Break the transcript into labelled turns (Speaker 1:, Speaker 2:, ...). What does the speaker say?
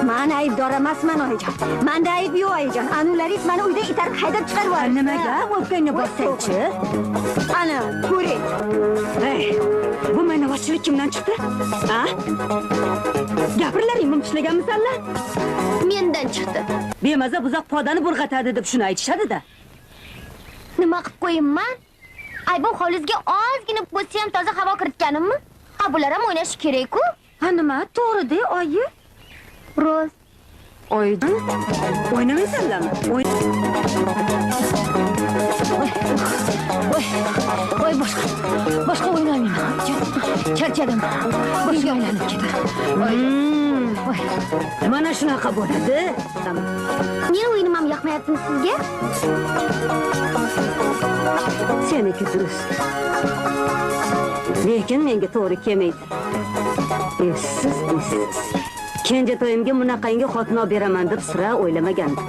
Speaker 1: Men aybdor emasman oyijon. Menda ayb yo'q oyijon. Anularingiz meni uyda itarib haydab chiqarib yubordi.
Speaker 2: Nimaga o'pkangni bossang-chi?
Speaker 1: Ana, ko'ring.
Speaker 2: Hey, bu maynovatchilik kimdan chiqdi? Ha? Gapirlaring, ishlaganmisanlar?
Speaker 1: Mendan chiqdi.
Speaker 2: Bemaza buzoq podani burg'atadi deb shuni aytishadi-da.
Speaker 1: Nima qilib qo'yimman? Aybim hovlizga ozgina bo'lsa ham toza havo kiritganimmi? Ha, bular ham o'ynashi kerak-ku.
Speaker 2: Ha, nima? To'g'ri-da, oyi.
Speaker 1: Roz.
Speaker 2: Oyijon, o'ynamaysanlarmi?
Speaker 1: Voy, boshqa o'ynamayman. Charchadim. Boshga aylanib ketdi.
Speaker 2: Mana shunaqa bo'ladi.
Speaker 1: Meni o'yinim ham yoqmayaptimi sizga?
Speaker 2: Seniki durust. Lekin menga to'g'ri kelmaydi. Esiz. Kenja to'yimga bunaqangi xotin olib beraman deb sira o'ylamagandim.